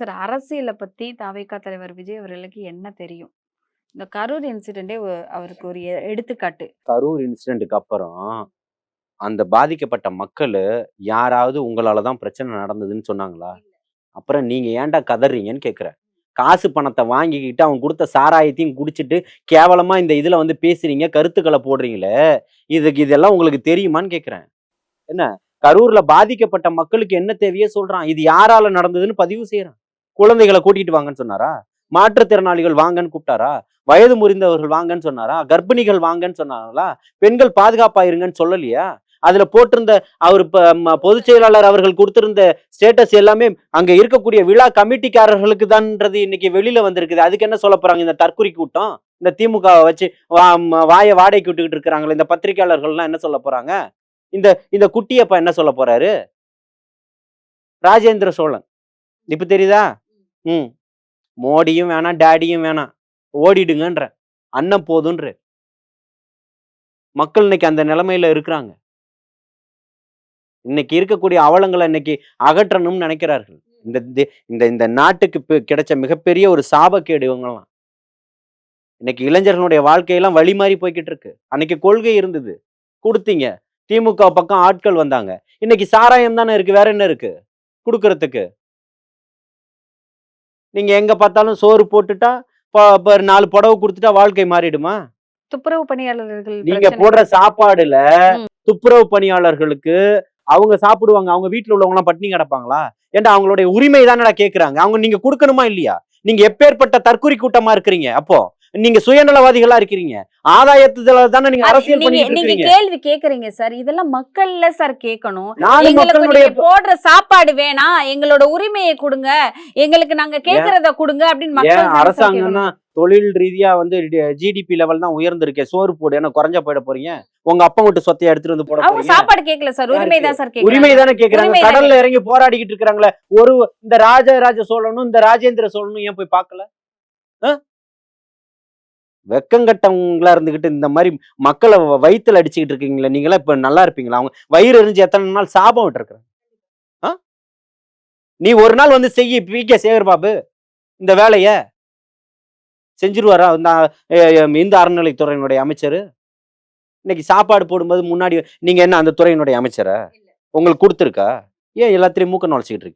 Sir அரசியல பத்தி தவேகா தலைவர் விஜய் அவர்களுக்கு என்ன தெரியும்? இந்த கரூர் இன்சிடென்டே அவருக்கு ஒரு எடுத்துக்காட்டு. கரூர் இன்சிடென்ட்க்கு அப்புறம் அந்த பாதிக்கப்பட்ட மக்களு யாராவது உங்களால தான் பிரச்சனை நடந்ததுன்னு சொன்னாங்களா? அப்புறம் நீங்க ஏன்டா கதறீங்கன்னு கேட்கிறேன். காசு பணத்த வாங்கிக்கிட்டு அவன் குடுத்த சாராயத்தையும் குடிச்சிட்டு கேவலமா இந்த இதுல வந்து பேசுறீங்க, கருத்துக்கள போடுறீங்களே, இதெல்லாம் உங்களுக்கு தெரியுமான்னு கேட்கிறேன். என்ன கரூர்ல பாதிக்கப்பட்ட மக்களுக்கு என்ன தேவையோ சொல்றான். இது யாரால நடந்ததுன்னு பதிவு செய்றான். குழந்தைகள கூட்டிட்டு வாங்கன்னு சொன்னாரா? மாற்றுத்திறனாளிகள் வாங்கன்னு கூப்பிட்டாரா? வயது முறிந்தவர்கள் வாங்கன்னு சொன்னாரா? கர்ப்பிணிகள் வாங்கன்னு சொன்னாங்களா? பெண்கள் பாதுகாப்பா இருங்கன்னு சொல்லலையா? அதுல போட்டிருந்த அவர் பொதுச் செயலாளர் அவர்கள் கொடுத்திருந்த ஸ்டேட்டஸ் எல்லாமே அங்க இருக்கக்கூடிய விழா கமிட்டிக்காரர்களுக்கு தான்ன்றது இன்னைக்கு வெளியில வந்திருக்குது. அதுக்கு என்ன சொல்ல போறாங்க இந்த தற்குறி கூட்டம்? இந்த திமுக வச்சு வாய வாடகைக்கு விட்டுக்கிட்டு இருக்கிறாங்களே இந்த பத்திரிகையாளர்கள்லாம் என்ன சொல்ல போறாங்க? இந்த இந்த குட்டியப்பா என்ன சொல்ல போறாரு? ராஜேந்திர சோழன் இப்ப தெரியுதா? மோடியும் வேணாம், டேடியும் வேணாம், ஓடிடுங்கன்ற அண்ணன் போதுன்ற மக்கள் இன்னைக்கு அந்த நிலைமையில இருக்கிறாங்க. இன்னைக்கு இருக்கக்கூடிய அவலங்களை இன்னைக்கு அகற்றணும்னு நினைக்கிறார்கள். இந்த இந்த இந்த நாட்டுக்கு கிடைச்ச மிகப்பெரிய ஒரு சாபக்கேடு இவங்கெல்லாம். இன்னைக்கு இளைஞர்களுடைய வாழ்க்கையெல்லாம் வழி மாறி போய்கிட்டு இருக்கு. அன்னைக்கு கொள்கை இருந்தது, கொடுத்தீங்க. திமுக பக்கம் ஆட்கள் வந்தாங்க. இன்னைக்கு சாராயம் தானே இருக்கு, வேற என்ன இருக்கு குடுக்கறதுக்கு? நீங்க எங்க பார்த்தாலும் சோறு போட்டுட்டா 4 புடவை கொடுத்துட்டா வாழ்க்கை மாறிடுமா? துப்புரவு பணியாளர்கள் நீங்க போடுற சாப்பாடுல துப்புரவு பணியாளர்களுக்கு அவங்க சாப்பிடுவாங்க. அவங்க வீட்டுல உள்ளவங்க எல்லாம் பட்டினி கிடப்பாங்களா? ஏன்டா அவங்களுடைய உரிமை தானடா கேக்குறாங்க. அவங்க நீங்க கொடுக்கணுமா இல்லையா? நீங்க எப்பேற்பட்ட தற்குறி கூட்டமா இருக்கிறீங்க? அப்போ நீங்க சுயநலவாதிகளா இருக்கிறீங்க. ஆதாயத்துல தானே நீங்க அரசியல் பண்ணிட்டு நீங்க இருக்கீங்க. கேள்வி கேக்குறீங்க சார். இதெல்லாம் மக்கள்ல சார் கேட்கணும். மக்களுடைய போடுற சாப்பாடு வேணாம், எங்களோட உரிமையை கொடுங்க, எங்களுக்கு நாங்க கேக்குறத கொடுங்க அப்படின்னு மக்கள் அரசாங்கம் தான் தொழில் ரீதியா வந்து ஜிடிபி லெவல் தான் உயர்ந்திருக்கே. சோறு போடு என்ன குறைஞ்சா போயிட போறீங்க? உங்க அப்பா வீட்டு சொத்தையை எடுத்துட்டு வந்து போட அவங்க சாப்பாடு கேட்கல சார், உரிமை தான் சார் கேக்குறாங்க. உரிமை தானே கேக்குறாங்க. கடல்ல இறங்கி போராடிக்கிட்டு இருக்காங்களே. ஒரு இந்த ராஜராஜ சோழனும் இந்த ராஜேந்திர சோழனும் ஏன் போய் பார்க்கல? வெக்கங்கட்டவங்களா இருந்துகிட்டு இந்த மாதிரி மக்களை வயித்துல அடிச்சுக்கிட்டு இருக்கீங்களா? நீங்களா இப்ப நல்லா இருப்பீங்களா? அவங்க வயிறு எரிஞ்சு எத்தனை நாள் சாபம் விட்டு இருக்கிறாங்க. நீ ஒரு நாள் வந்து செய்ய பி.கே. சேகர் பாபு இந்த வேலைய செஞ்சிருவாரா? இந்த அறநிலைத்துறையினுடைய அமைச்சர் இன்னைக்கு சாப்பாடு போடும்போது முன்னாடி நீங்க என்ன அந்த துறையினுடைய அமைச்சரா? உங்களுக்கு கொடுத்துருக்கா? ஏன் எல்லாத்திலையும் மூக்க நுழைச்சிக்கிட்டு இருக்கீங்க?